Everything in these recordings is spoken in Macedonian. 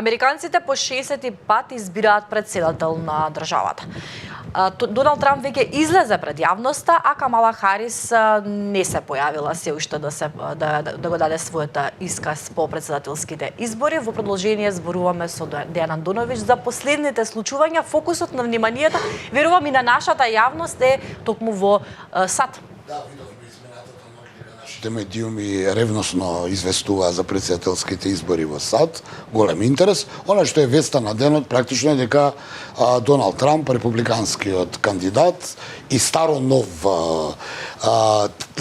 Американците по 60 пат избираат председател на државата. Доналд Трамп веќе излезе пред јавноста, а Камала Харис не се појавила се уште да го даде својата исказ по председателските избори. Во продолжение зборуваме со Дејан Андоновиќ за последните случувања. Фокусот на вниманието, верувам и на нашата јавност, е токму во САД. Да, видовме изменатата ноќ нашите медиуми ревносно известуваа за председателските избори во САД, голем интерес. Она што е веста на денот практично е дека Доналд Трамп, републиканскиот кандидат и старо нов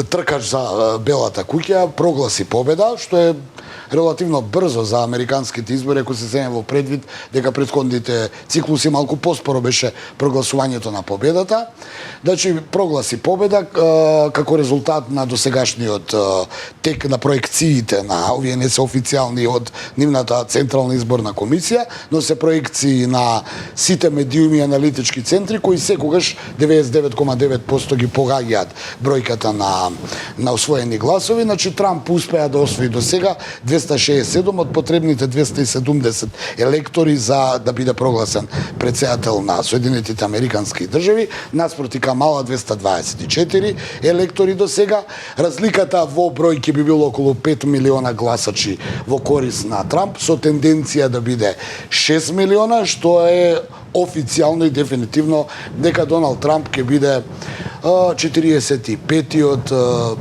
тркач за Белата куќа, прогласи победа, што е релативно брзо за американските избори, ако се земе во предвид дека претходните циклуси малку поспоро беше прогласувањето на победата. Значи, прогласи победа како резултат на досегашниот тек на проекциите на овие не се официјални од нивната Централна изборна комисија, но се проекции на сите медиуми и аналитички центри кои секогаш 99,9% ги погаѓаат бројката на освоени гласови. Значи, Трамп успеа да освои до сега 267 од потребните 270 електори за да биде прогласен председател на Соединетите Американски држави, наспроти Камала 224 електори до сега. Разликата во бројки би било околу 5 милиона гласачи во корис на Трамп, со тенденција да биде 6 милиона, што е официјално и дефинитивно дека Доналд Трамп ќе биде 45-тиот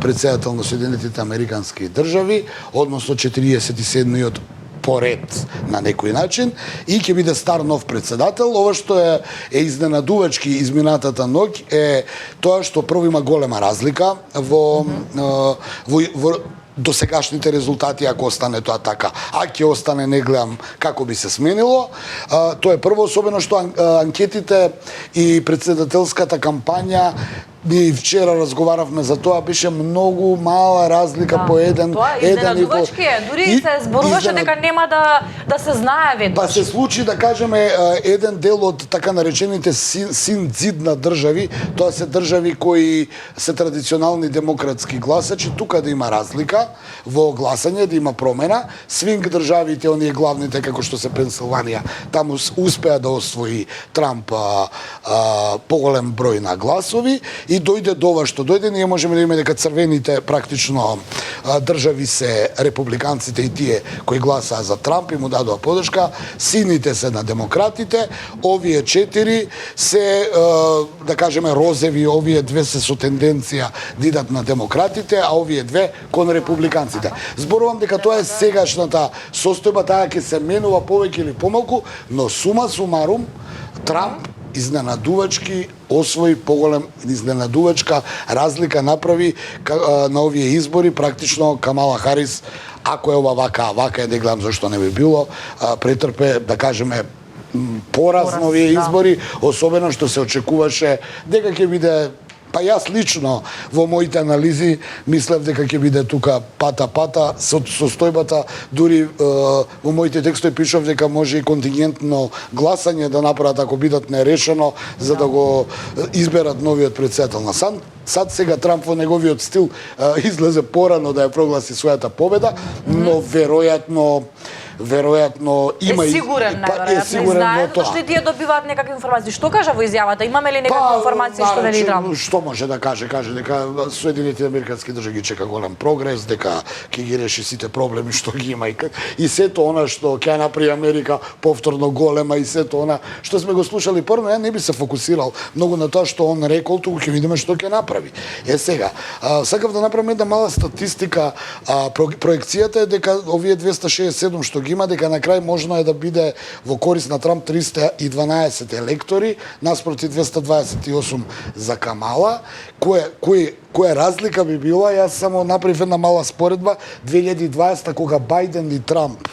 председател на Соединетите Американски држави, односно 47-тиот поред на некој начин, и ќе биде стар нов председател. Ова што е изненадувачки изминатата ноќ е тоа што прво има голема разлика во досегашните резултати, ако остане тоа така. А ќе остане, не гледам како би се сменило. Тоа е прво, особено што анкетите и председателската кампања, ние вчера разговаравме за тоа, беше многу мала разлика по еден. Тоа е изненадувачки е, дури се зборуваше дека нема да се знае веднаш. Па се случи, да кажеме, еден дел од така наречените син-дзид на држави, тоа се држави кои се традиционални демократски гласачи, тука да има разлика во гласање, да има промена. Свинг државите, оние главните како што се Пенсилванија, таму успеа да освои Трамп поголем број на гласови. И дојде до ова што дојде, ние можеме да имаме дека црвените практично држави се републиканците и тие кои гласаа за Трамп и му дадоа подршка, сините се на демократите, овие 4 се, да кажеме, розеви, овие 2 се со тенденција да идат на демократите, а овие 2 кон републиканците. Зборувам дека тоа е сегашната состојба, таа ќе се менува повеќе или помалку, но сума сумарум, Трамп изненадувачки освои поголем, изненадувачка разлика направи на овие избори. Практично Камала Харис, ако е ова вака е, да гледам зашто не би било, претрпе, да кажеме, пораз на овие избори, особено што се очекуваше дека ќе биде. Па јас лично во моите анализи мислев дека ќе биде тука пата состојбата, дури во моите текстови пишав дека може и контингентно гласање да направат ако бидат нерешено за да го изберат новиот председател на САД. Сега Трамп во неговиот стил излезе порано да ја прогласи својата победа, но веројатно има сигурен, најверојатно, и знаат, што и тие добиваат некакви информации. Што кажа во изјавата? Имаме ли некакви информации што вели Трамп? Што може да каже? Каже дека Соединетите Американски држави ги чека голем прогрес, дека ќе ги реши сите проблеми што ги има и сето она што ќе направи Америка повторно голема и сето она што сме го слушали порано. Ја не би се фокусирал многу на тоа што он рекол, туку ќе видиме што ќе направи. Сега, сакав да направам една мала статистика. Проекцијата е дека овие 267 што има, дека на крај можно е да биде во корис на Трамп 312 електори наспроти 228 за Камала. Која разлика би била? Јас само направив една мала споредба. 2020 кога Бајден и Трамп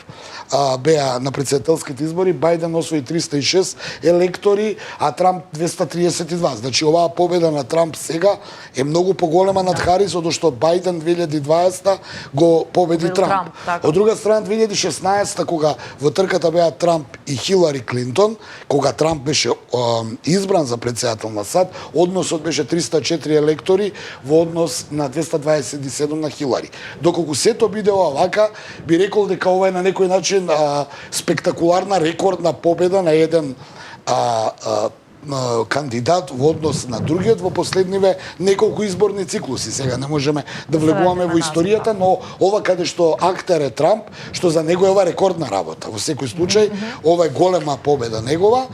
беа на председателските избори, Бајден освои 306 електори, а Трамп 232. Значи, оваа победа на Трамп сега е многу поголема над Харис, одошто Бајден 2020 го победи Трамп. Од друга страна, 2016 кога во трката беа Трамп и Хилари Клинтон, кога Трамп беше избран за председател на САД, односот беше 304 електори во однос на 227 на Хилари. Доколку сето биде овака, би рекол дека ова е на некој начин начин спектакуларна рекордна победа на еден кандидат во однос на другиот во последниве неколку изборни циклуси. Сега не можеме да влегуваме во историјата, но ова каде што актер е Трамп, што за него е ова рекордна работа. Во секој случај, ова е голема победа негова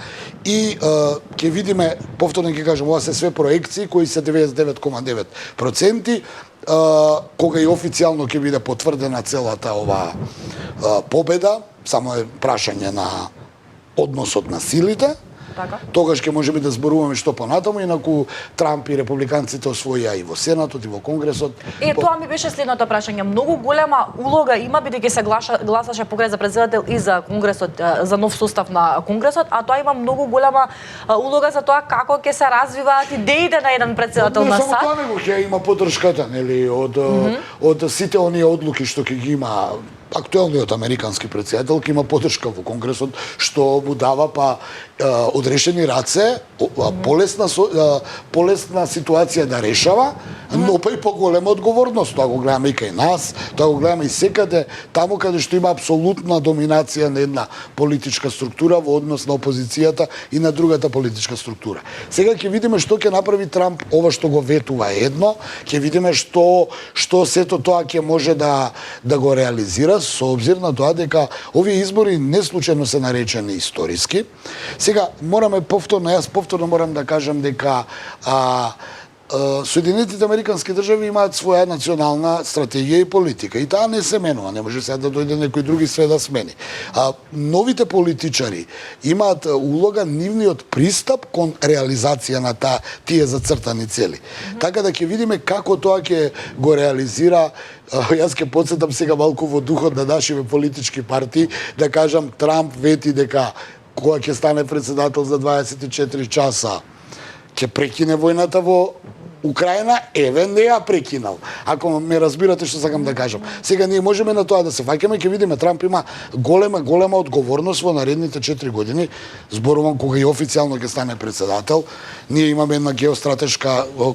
и ќе видиме, повторно ќе кажам, ова се све проекции кои се 99,9%, кога и официјално ќе биде потврдена целата ова победа, само е прашање на односот на силите. Така. Тогаш ќе можеме да зборуваме што понатаму, инаку Трамп и републиканците освоија и во Сенатот и во Конгресот. Тоа ми беше следното прашање. Многу голема улога има бидејќи се гласаше покрај за претседател и за Конгресот, за нов состав на Конгресот, а тоа има многу голема улога за тоа како ќе се развиваат идеите на еден претседател на САД. Само тоа него ќе има поддршката, нели, од сите оние одлуки што ќе ги има актуелниот американски претседател, ќе има поддршка во Конгресот, што му дава одрешени раце, полесна ситуација да решава, но па и поголема одговорност. Тоа го гледаме и кај нас, тоа го гледаме и секаде, таму каде што има апсолутна доминација на една политичка структура во однос на опозицијата и на другата политичка структура. Сега ќе видиме што ќе направи Трамп, ова што го ветува едно, ќе видиме што сето тоа ќе може да го реализира, со обзир на тоа дека овие избори не случајно се наречени историски. Сега јас повторно морам да кажам дека Соединетите Американски држави имаат своја национална стратегија и политика и таа не се менува, не може сега да дојде некој други све да смени. Новите политичари имаат улога нивниот пристап кон реализација на тие зацртани цели. Така да ќе видиме како тоа ќе го реализира. Јас ќе потсетам сега малку во духот на нашите политички партии, да кажам Трамп вети дека кога ќе стане претседател за 24 часа ќе прекине војната во Украина, не ја прекинал. Ако ме разбирате што сакам да кажам. Сега ние можеме на тоа да се фаќаме, ќе видиме Трамп има голема одговорност во наредните 4 години. Зборувам кога и официјално ќе стане претседател. Ние имаме една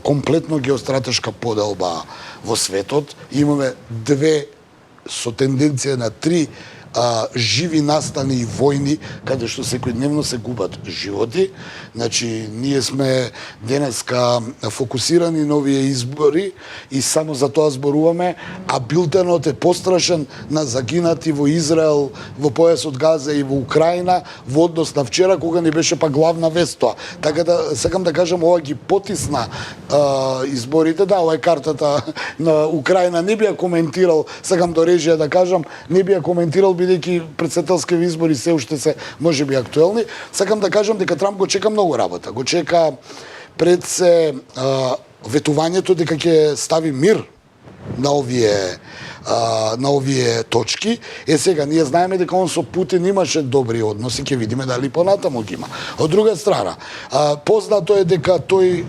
комплетно геостратешка поделба во светот. Имаме две со тенденција на 3 живи настани и војни, каде што секојдневно се губат животи. Значи, ние сме денеска фокусирани на овие избори и само за тоа зборуваме, а билтенот е пострашен на загинати во Израел, во појасот Газа и во Украина, во однос на вчера, кога не беше па главна вест тоа. Така да, сакам да кажам, ова ги потисна изборите. Да, ова е картата на Украина. Не би ја коментирал, сакам до режија да кажам, не би ја коментирал, бидејќи претседателските избори се уште се можеби актуелни. Сакам да кажам дека Трамп го чека многу работа. Го чека пред се ветувањето дека ќе стави мир на овие точки. Сега ние знаеме дека он со Путин имаше добри односи, ќе видиме дали понатаму ги има. Од друга страна, познато е дека тој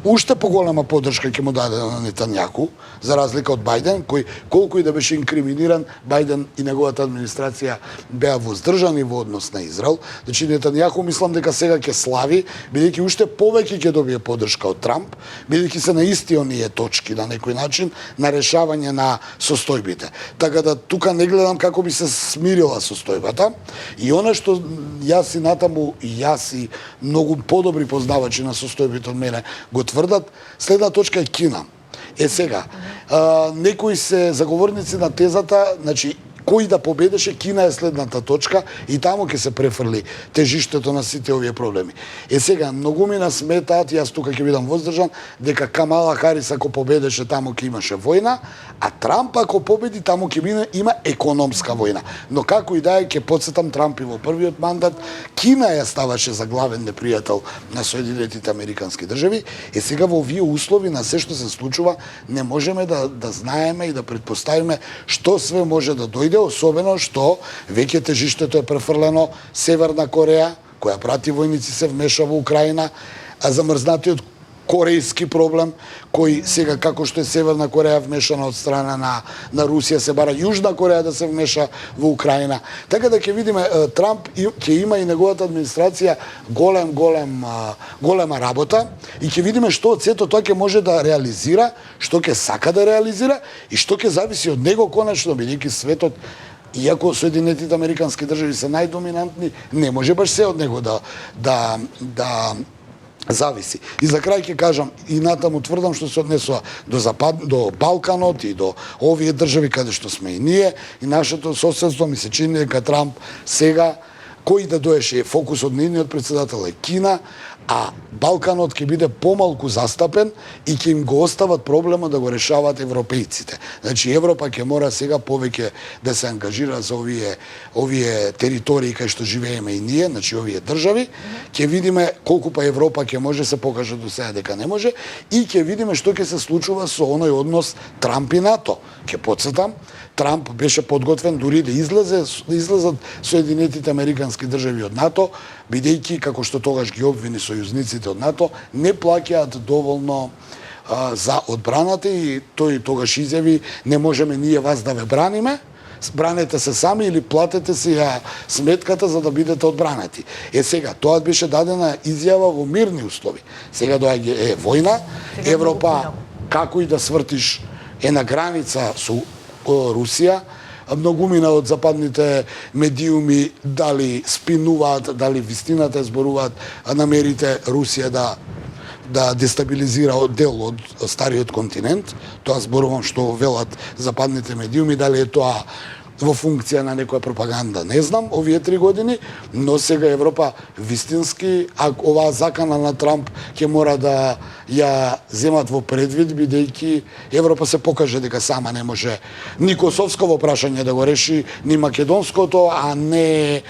уште поголема поддршка ќе му даде на Нетањаху, за разлика од Бајден, кој колку и да беше инкриминиран, Бајден и неговата администрација беа воздржани во однос на Израел. Значи Нетањаху мислам дека сега ќе слави, бидејќи уште повеќе ќе добие поддршка од Трамп, бидејќи се на исти оние точки на некој начин на решавање на состојбите. Така да тука не гледам како би се смирила состојбата и она што јас и многу подобри познавачи на состојбите од мене го тврдат, следна точка е Кина. Сега, некои се заговорници на тезата, значи, кој да победеше, Кина е следната точка и таму ќе се префрли тежиштето на сите овие проблеми. Сега, многу ми насметаат, јас тука ќе бидам воздржан, дека Камала Харис ако победеше, таму ќе имаше војна, а Трамп ако победи, таму ќе има економска војна. Но како и да е, ќе потсетам Трамп и во првиот мандат, Кина ја ставаше за главен непријател на Соединетите Американски држави, сега во овие услови на се што се случува, не можеме да знаеме и да предпоставиме што све може да дојде, особено што веќе тежиштето е префрлено Северна Кореја, која прати војници се вмеша во Украина, а замрзнатиот корејски проблем, кој сега како што е Северна Кореја вмешана од страна на Русија, се бара Јужна Кореја да се вмеша во Украина. Така да ќе видиме, Трамп ќе има и неговата администрација голема работа и ќе видиме што од сето тоа ќе може да реализира, што ќе сака да реализира и што ќе зависи од него конечно, бидејќи светот иако Соединетите Американски држави се најдоминантни, не може баш се од него да зависи. И за крај ќе кажам, и натаму тврдам што се однесува до Балканот и до овие држави каде што сме и ние, и нашето соседство, ми се чини дека Трамп сега, кој да доеше фокусот на нивниот председател е Кина, а Балканот ќе биде помалку застапен и ќе им го остават проблема да го решаваат европејците. Значи Европа ќе мора сега повеќе да се ангажира за овие територии кај што живееме и ние, значи овие држави. Ќе видиме колку па Европа ќе може се покаже до сега дека не може и ќе видиме што ќе се случува со оној однос Трамп и НАТО. Ќе потсетам, Трамп беше подготвен дури да излезат Соединетите Американски држави од НАТО, бидејќи, како што тогаш ги обвини сојузниците од НАТО, не плаќаат доволно за одбраната и тој тогаш изјави: не можеме ние вас да ве браниме, бранете се сами или платете си ја сметката за да бидете одбранати. Сега, тоа беше дадена изјава во мирни услови. Сега доаѓа војна, Европа, како и да свртиш, е на граница со Русија. Многумина од западните медиуми дали спинуваат, дали вистината зборуваат, намерите Русија да дестабилизира дел од стариот континент. Тоа зборувам што велат западните медиуми, дали е тоа во функција на некоја пропаганда, не знам, овие 3 години, но сега Европа вистински, ако оваа закана на Трамп ќе мора да ја земат во предвид, бидејќи Европа се покаже дека сама не може ни косовсково прашање да го реши, ни македонското, а не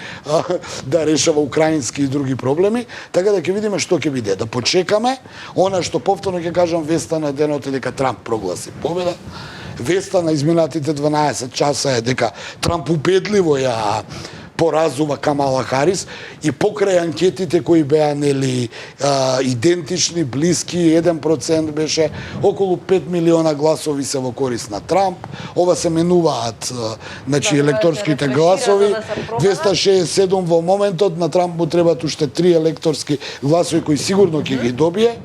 да решава украински и други проблеми, така да ќе видиме што ќе биде. Да почекаме, она што повторно ќе кажам, веста на денот е дека Трамп прогласи победа. Веста на изминатите 12 часа е дека Трамп убедливо ја поразува Камала Харис и покрај анкетите кои беа идентични, блиски, 1% беше, околу 5 милиона гласови се во корист на Трамп. Ова се менуваат електорските гласови. 267 во моментот, на Трамп му требаат уште 3 електорски гласови кои сигурно ќе ги добие.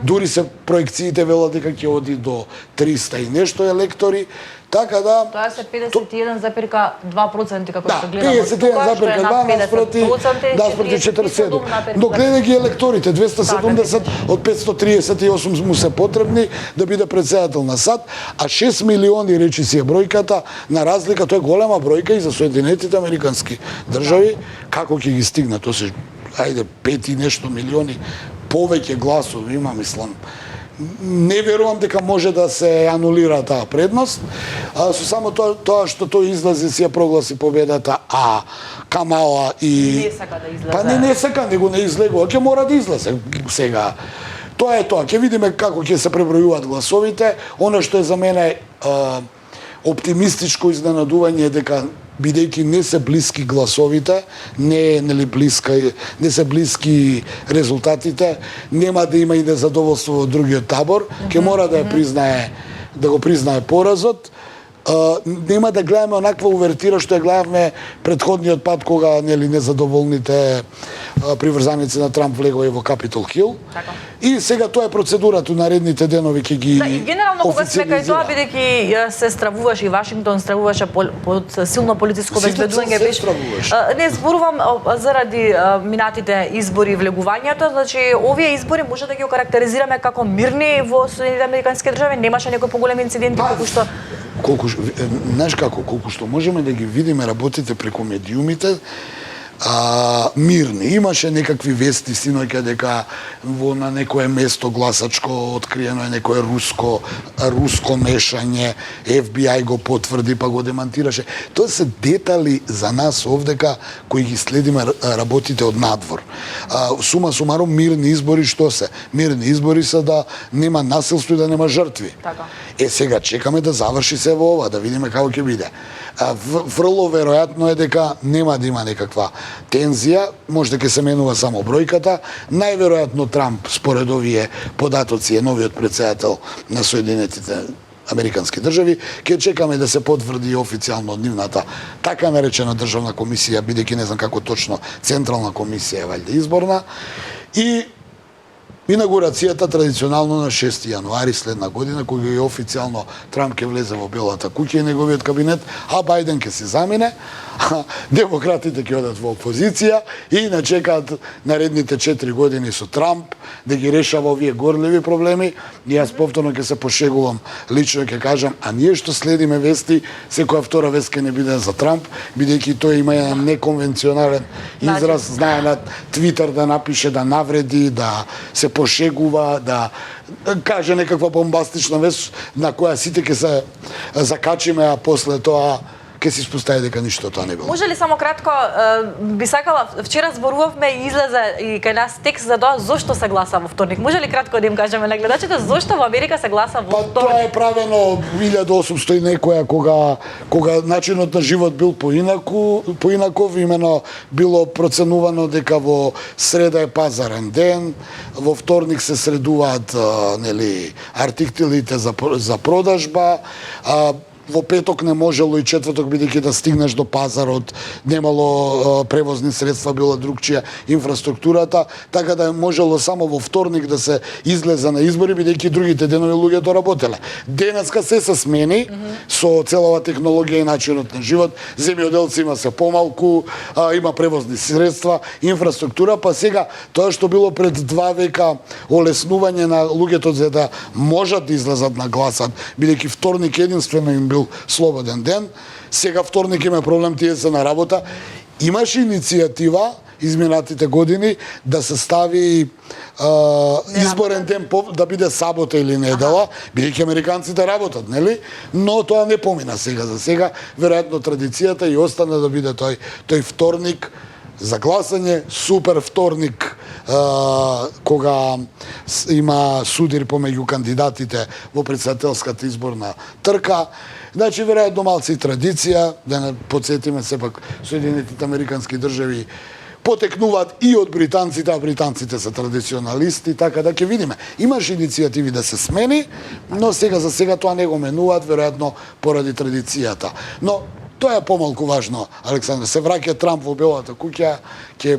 Дури се проекциите велат дека ќе оди до 300 и нешто електори. Така да... Тоа се 51,2% како што гледаме. 51,2 наспроти 47. Но гледајќи електорите, 270 од 538 му се потребни да биде председател на САД, а 6 милиони, речи си е бројката, на разлика, тоа е голема бројка и за Соединетите Американски држави, како ќе ги стигна, тоа се, 5 и нешто милиони повеќе гласови има, мислам. Не верувам дека може да се анулира таа предност, со само тоа што тој излази си ја прогласи победата, а Камала и... Не сака да излезе. Па не сака, него не излегува, ќе мора да излезе сега. Тоа е тоа, ќе видиме како ќе се пребројуваат гласовите. Оно што е за мене оптимистичко изненадување е дека бидејќи не се блиски гласовите, не се блиски резултатите, нема да има и незадоволство во другиот табор, ќе мора да го признае поразот. Нема да гледаме онаква увертира што ја гледавме предходниот пат кога незадоволните приврзаници на Трамп влегоа и во Капитол Хил. И сега тоа е процедурата, наредните денови ќе ги официализира. Генерално кога сме кај тоа, бидејќи се стравуваше и Вашингтон стравуваше под силно политичко обезбедување, беше. Не зборувам заради минатите избори и влегувањето, значи овие избори може да ги окарактеризираме како мирни во Соединетите Американски држави, немаше некои поголеми инциденти како што знаеш како, колку што можеме да ги видиме работите преку медиумите, мирни. Имаше некакви вести синоќа дека на некое место гласачко откриено е некое руско мешање, FBI го потврди па го демантираше. Тоа се детали за нас овдека кои ги следиме работите од надвор. Сума сумаром мирни избори што се? Мирни избори се да нема насилство и да нема жртви. Така. Сега чекаме да заврши се во ова, да видиме како ќе биде. Врло веројатно е дека нема да има некаква тензија, може да ќе се менува само бројката. Најверојатно Трамп, според овие податоци, е новиот председател на Соединетите Американски држави. Ќе чекаме да се потврди официјално од нивната така наречена државна комисија, бидејќи не знам како точно, централна комисија е валјда изборна. И Инаугурацијата традиционално на 6 јануари следна година, кога е официјално Трамп ќе влезе во Белата куќа и неговиот кабинет, а Бајден ќе се замине, а демократите ќе одат во опозиција и не чекаат наредните 4 години со Трамп да ги решава овие горливи проблеми. И јас повторно ќе се пошегувам, лично ќе кажам, а ние што следиме вести, секоја втора вест ќе не биде за Трамп, бидејќи тој има еден неконвенционален израз, знае на Твитер да напише, да навреди, да се пошегува, да каже некаква бомбастична вест на која сите ќе се закачиме, а после тоа ќе се испостави дека ништо тоа не било. Може ли само кратко, би сакала, вчера зборувавме и излезе и кај нас текст за тоа зошто се гласа во вторник. Може ли кратко да им кажеме на гледачите зошто во Америка се гласа во вторник? Тоа е правено 1800 и некоја кога начинот на живот бил поинаков, имено било проценувано дека во среда е пазарен ден, во вторник се средуваат артиклите за продажба, во петок не можело и четврток, бидејќи да стигнеш до пазарот, немало превозни средства, била другчија инфраструктурата, така да можело само во вторник да се излезе на избори, бидејќи другите денови луѓето работеле. Денеска се смени со целава технологија и начинот на живот, земјоделци има се помалку, има превозни средства, инфраструктура, па сега тоа што било пред 2 века олеснување на луѓето за да можат да излезат на гласат, бидејќи вторник единствено им бил слободен ден. Сега вторник има проблем, тие се на работа. Имаше иницијатива изминатите години да се стави изборен ден да биде сабота или недела, бидејќи американците работат, нели? Но тоа не помина сега. За сега веројатно традицијата и остана да биде тој вторник за гласање, супер вторник, кога има судир помеѓу кандидатите во претседателската изборна трка. Значи, веројатно малци традиција, да не подсетиме сепак Соединетите Американски држави потекнуваат и од британците, а британците се традиционалисти, така да ќе видиме. Имаше иницијативи да се смени, но сега за сега тоа не го менуваат, веројатно поради традицијата. Но тоа е помалку важно, Александр. Се враќа Трамп во Белата куќа, ќе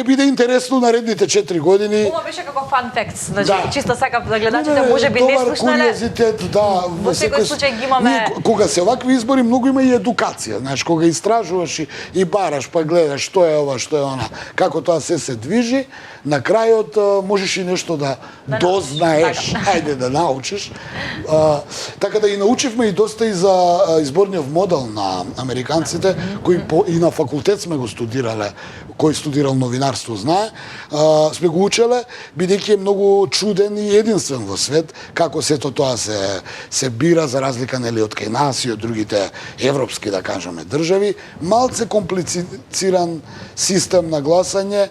биде интересно наредните 4 години. Ова беше како фан факт, значи чисто сакав да гледачите може би не слушнале. Куриозитет, да, во секој случај ги имаме. Кога се овакви избори многу има и едукација, знаеш, кога истражуваш и бараш, па гледаш што е ова, што е она, како тоа се движи, на крајот можеш и нешто да дознаеш, ајде да научиш. Така да и научивме и доста и за изборниот модел на американците, кои и на факултет сме го студирале, кој студирал новинарство знае, сме го учеле, бидејќи е многу чуден и единствен во свет, како сето тоа се бира, за разлика нели од кај нас и од другите европски, да кажеме, држави. Малце комплициран систем на гласање,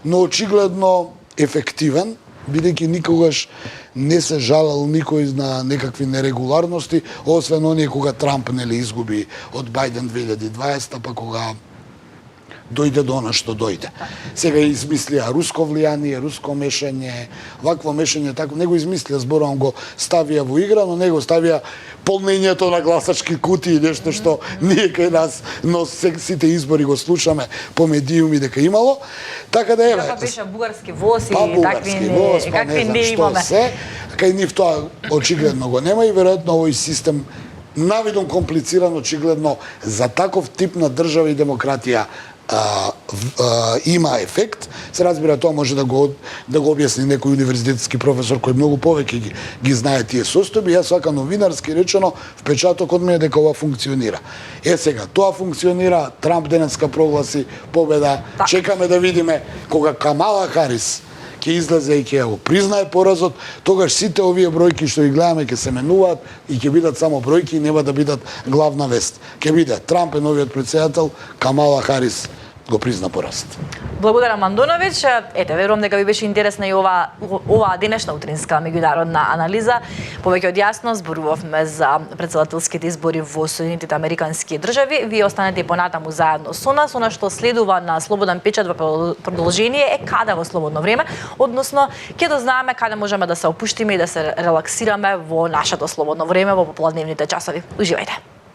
но очигледно ефективен, бидејќи никогаш не се жалал никој на некакви нерегуларности, освен оние кога Трамп нели изгуби од Бајден 2020, па кога дојде до она што дојде. Сега измислија руско влијание, руско мешање, вакво мешање, тако не го измислија, зборувам, го ставија во игра, но не го ставија полнењето на гласачки кутии, нешто што ние кај нас, но сите избори го слушаме по медиуми дека имало. Така да еве. Тоа беше бугарски воз и такви не имаме. Кај нив тоа очигледно го нема и веројатно овој систем навидом комплициран, очигледно за таков тип на држава и демократија има ефект. Се разбира, тоа може да го објасни некој универзитетски професор кој многу повеќе ги знае тие состојби. Јас сака новинарски речено, впечатокот ми е дека ова функционира. Сега, тоа функционира, Трамп денеска прогласи победа. Чекаме да видиме кога Камала Харис ќе излезе и ќе го признае поразот, тогаш сите овие бројки што ги гледаме ќе се менуваат и ќе бидат само бројки и нема да бидат главна вест. Ќе биде Трамп е новиот претседател, Камала Харис го призна поразот. Благодарам, Мандуновиќ. Ете, верувам дека ви беше интересна и оваа денешна утринска меѓународна анализа. Повеќе од јасно зборувавме за претседателските избори во Соединетите Американски држави. Вие останете и понатаму заедно со нас. Она што следува на Слободен печат во продолжение е каде во слободно време, односно ќе дознаеме каде можеме да се опуштиме и да се релаксираме во нашето слободно време во попладневните часови. Уживајте.